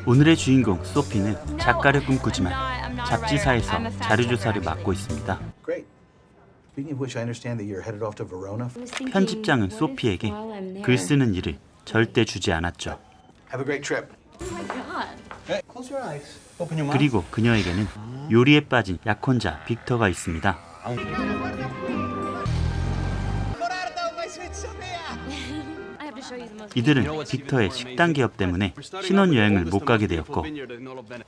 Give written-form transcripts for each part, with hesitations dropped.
오늘의 주인공 소피는 작가를 꿈꾸지만 잡지사에서 자료조사를 맡고 있습니다. 편집장은 소피에게 글 쓰는 일을 절대 주지 않았죠. 그리고 그녀에게는 요리에 빠진 약혼자 빅터가 있습니다. 이들은 빅터의 식당 개업 때문에 신혼여행을 못 가게 되었고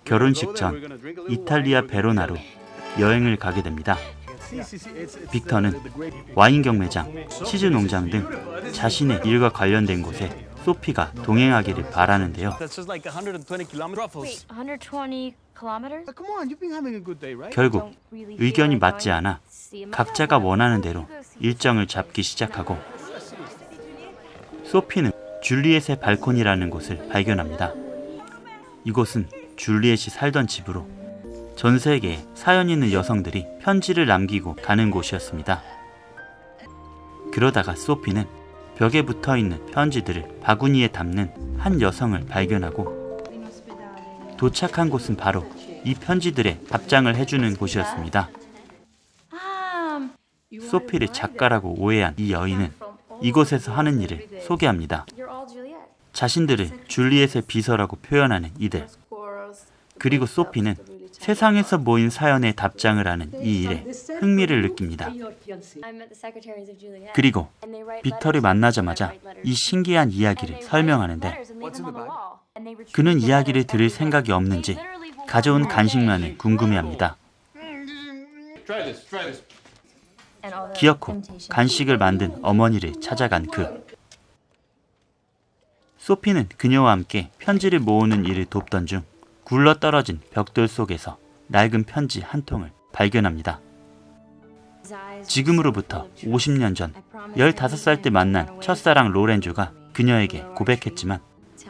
결혼식 전 이탈리아 베로나로 여행을 가게 됩니다. 빅터는 와인 경매장, 치즈 농장 등 자신의 일과 관련된 곳에 소피가 동행하기를 바라는데요. 결국 의견이 맞지 않아 각자가 원하는 대로 일정을 잡기 시작하고 소피는 줄리엣의 발코니라는 곳을 발견합니다. 이곳은 줄리엣이 살던 집으로 전 세계에 사연 있는 여성들이 편지를 남기고 가는 곳이었습니다. 그러다가 소피는 벽에 붙어있는 편지들을 바구니에 담는 한 여성을 발견하고 도착한 곳은 바로 이 편지들의 답장을 해주는 곳이었습니다. 소피를 작가라고 오해한 이 여인은 이곳에서 하는 일을 소개합니다. 자신들을 줄리엣의 비서라고 표현하는 이들. 그리고 소피는 세상에서 모인 사연에 답장을 하는 이 일에 흥미를 느낍니다. 그리고 빅터를 만나자마자 이 신기한 이야기를 설명하는데 그는 이야기를 들을 생각이 없는지 가져온 간식만을 궁금해합니다. 기어코 간식을 만든 어머니를 찾아간 그. 소피는 그녀와 함께 편지를 모으는 일을 돕던 중 굴러떨어진 벽돌 속에서 낡은 편지 한 통을 발견합니다. 지금으로부터 50년 전 15살 때 만난 첫사랑 로렌조가 그녀에게 고백했지만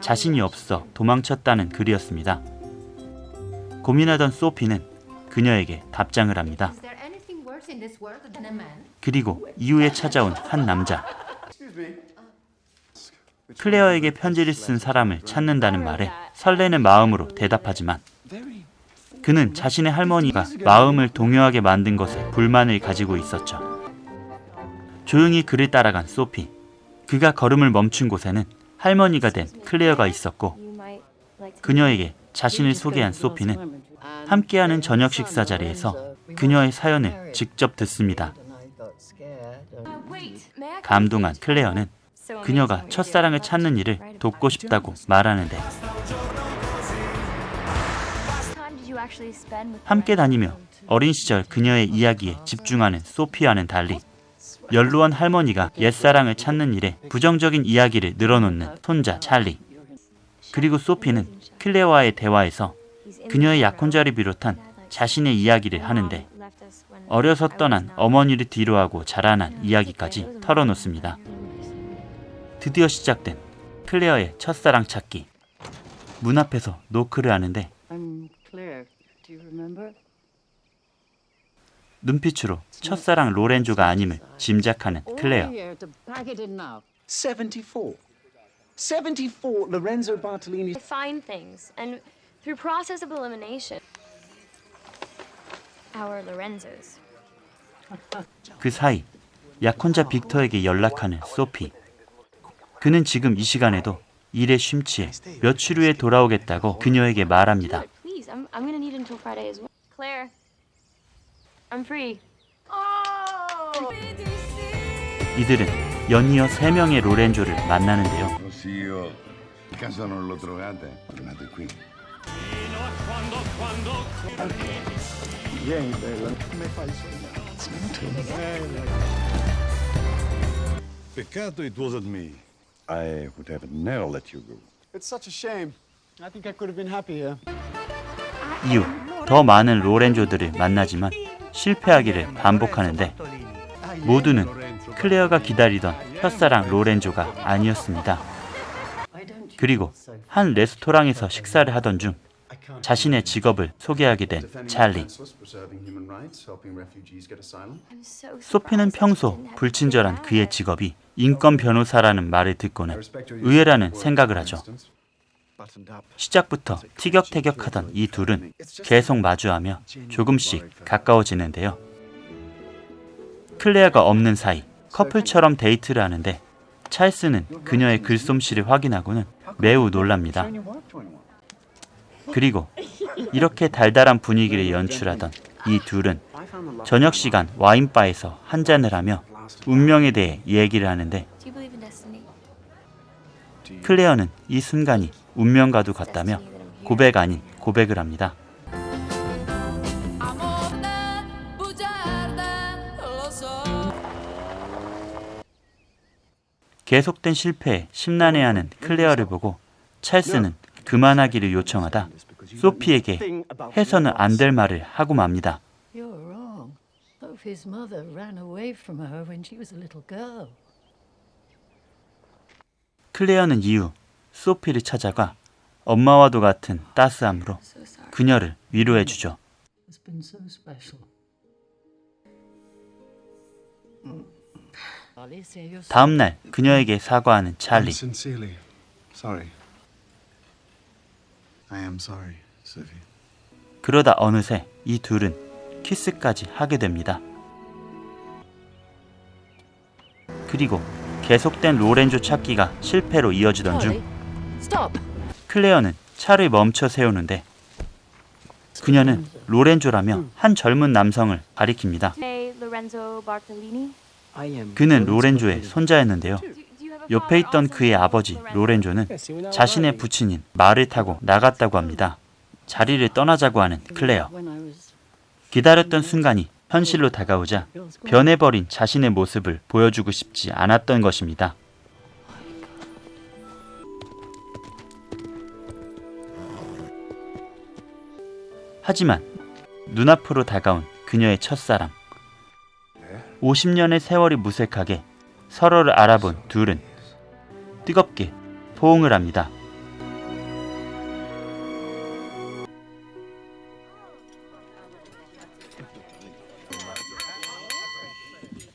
자신이 없어 도망쳤다는 글이었습니다. 고민하던 소피는 그녀에게 답장을 합니다. 그리고 이후에 찾아온 한 남자. 클레어에게 편지를 쓴 사람을 찾는다는 말에 설레는 마음으로 대답하지만 그는 자신의 할머니가 마음을 동요하게 만든 것에 불만을 가지고 있었죠. 조용히 그를 따라간 소피. 그가 걸음을 멈춘 곳에는 할머니가 된 클레어가 있었고 그녀에게 자신을 소개한 소피는 함께하는 저녁 식사 자리에서 그녀의 사연을 직접 듣습니다. 감동한 클레어는 그녀가 첫사랑을 찾는 일을 돕고 싶다고 말하는데 함께 다니며 어린 시절 그녀의 이야기에 집중하는 소피와는 달리 연로한 할머니가 옛사랑을 찾는 일에 부정적인 이야기를 늘어놓는 손자 찰리. 그리고 소피는 클레어와의 대화에서 그녀의 약혼자를 비롯한 자신의 이야기를 하는데 어려서 떠난 어머니를 뒤로하고 자라난 이야기까지 털어놓습니다. 드디어 시작된 클레어의 첫사랑 찾기. 문 앞에서 노크를 하는데 눈빛으로 첫사랑 로렌조가 아님을 짐작하는 클레어. 74 Lorenzo Bartolini. Find things and through process of elimination our Lorenzos. 그 사이 약혼자 빅터에게 연락하는 소피. 그는 지금 이 시간에도 일에 심취해 며칠 후에 돌아오겠다고 그녀에게 말합니다. Please, I'm gonna need until Friday as well. Claire, I'm free. 이들은 연이어 3명의 로렌조를 만나는데요. Peccato it wasn't me. I would have never let you go. It's such a shame. I think I could have been happy here. 이후 더 많은 로렌조들을 만나지만 실패하기를 반복하는데 모두는 클레어가 기다리던 첫사랑 로렌조가 아니었습니다. 그리고 한 레스토랑에서 식사를 하던 중 자신의 직업을 소개하게 된 찰리. 소피는 평소 불친절한 그의 직업이 인권 변호사라는 말을 듣고는 의외라는 생각을 하죠. 시작부터 티격태격하던 이 둘은 계속 마주하며 조금씩 가까워지는데요. 클레어가 없는 사이 커플처럼 데이트를 하는데 찰스는 그녀의 글솜씨를 확인하고는 매우 놀랍니다. 그리고 이렇게 달달한 분위기를 연출하던 이 둘은 저녁 시간 와인바에서 한잔을 하며 운명에 대해 얘기를 하는데 Do you believe in destiny? 클레어는 이 순간이 운명과도 같다며 고백 아닌 고백을 합니다. 계속된 실패에 심란해하는 클레어를 보고 찰스는 그만하기를 요청하다 소피에게 해서는 안 될 말을 하고 맙니다. You're wrong. Sophie's mother ran away from her when she was a little girl. 클레어는 이후 소피를 찾아가 엄마와도 같은 따스함으로 So sorry. 그녀를 위로해주죠. It's been so special. Alicia, you're so 다음 날 그녀에게 사과하는 찰리. Sincerely sorry. I am sorry, Sophie. 그러다 어느새 이 둘은 키스까지 하게 됩니다. 그리고 계속된 로렌조 찾기가 실패로 이어지던 중 Charlie, stop. 클레어는 차를 멈춰 세우는데 그녀는 로렌조라며 한 젊은 남성을 가리킵니다. Hey, Lorenzo Bartolini. 그는 로렌조의 손자였는데요. Do you have a 옆에 father 있던 also 그의 named 아버지 Lorenzo? 로렌조는 자신의 부친인 말을 타고 나갔다고 합니다. 자리를 떠나자고 하는 클레어. When I was 기다렸던 순간이 현실로 다가오자 변해버린 자신의 모습을 보여주고 싶지 않았던 것입니다. 하지만 눈앞으로 다가온 그녀의 첫사랑. 50년의 세월이 무색하게 서로를 알아본 둘은 뜨겁게 포옹을 합니다.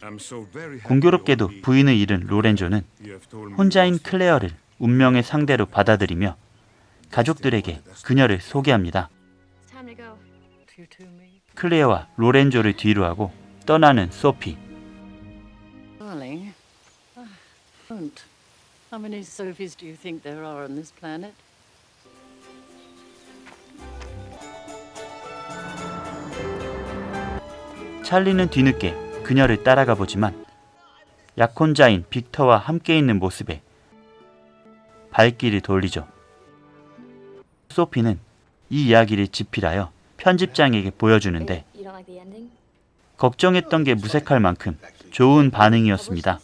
I'm so very happy 공교롭게도 you'll be- 부인을 잃은 로렌조는 You have told me 혼자인 once 클레어를 운명의 상대로 받아들이며 가족들에게 그녀를 소개합니다. It's time to go. you to me. 클레어와 로렌조를 뒤로하고 떠나는 소피. Darling, don't. How many Sophies do you think there are on this planet? 찰리는 뒤늦게 그녀를 따라가 보지만 약혼자인 빅터와 함께 있는 모습에 발길을 돌리죠. 소피는 이 이야기를 집필하여 편집장에게 보여주는데 You don't like the ending? 걱정했던 게 무색할 만큼 좋은 반응이었습니다.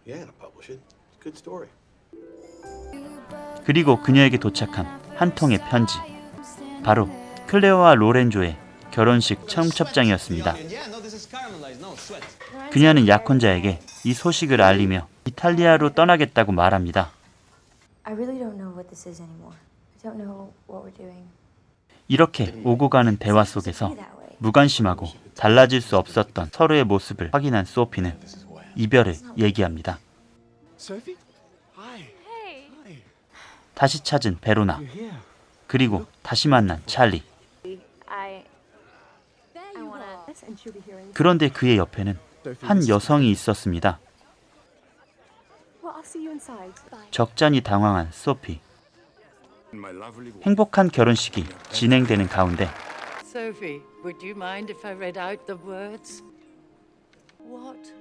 Yeah, to publish it. Good story. 그리고 그녀에게 도착한 한 통의 편지. 바로 클레어와 로렌조의 결혼식 청첩장이었습니다. 그녀는 약혼자에게 이 소식을 알리며 이탈리아로 떠나겠다고 말합니다. I really don't know what this is anymore. I don't know what we're doing. 이렇게 오고 가는 대화 속에서 무관심하고 달라질 수 없었던 서로의 모습을 확인한 소피는 이별을 얘기합니다. Sophie? Hi. Hey. Hi. 다시 찾은 베로나, You're here. 그리고 다시 만난 찰리. I wanna. 그런데 그의 옆에는 한 여성이 있었습니다. Well, I'll see you inside. 적잖이 당황한 소피. my lovely wife. 행복한 결혼식이 진행되는 가운데 Sophie, would you mind if I read out the words? What?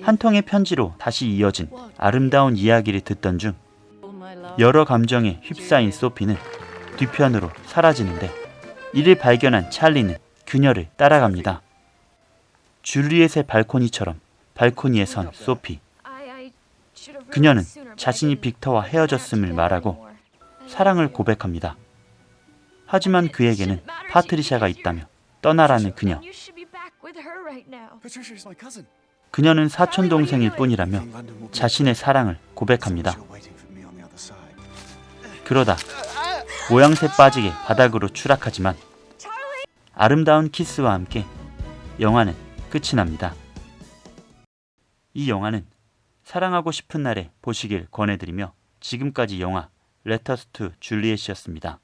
한 통의 편지로 다시 이어진 아름다운 이야기를 듣던 중 All my love. 여러 감정에 휩싸인 소피는 뒤편으로 사라지는데 이를 발견한 찰리는 그녀를 따라갑니다. 줄리엣의 발코니처럼 발코니에 선 소피. I should have 그녀는 realized sooner, but I 자신이 didn't. 빅터와 We're not 헤어졌음을 together 말하고 anymore. 사랑을 고백합니다. 하지만 그에게는 파트리샤가 있다며 떠나라는 그녀. You should be back with her right now. Patricia's my cousin. 그녀는 사촌 동생일 뿐이라며 자신의 사랑을 고백합니다. You're waiting for me on the other side. 그러다 모양새 빠지게 바닥으로 추락하지만 아름다운 키스와 함께 영화는 끝이 납니다. 이 영화는 사랑하고 싶은 날에 보시길 권해드리며 지금까지 영화 레터스 투 줄리엣이었습니다.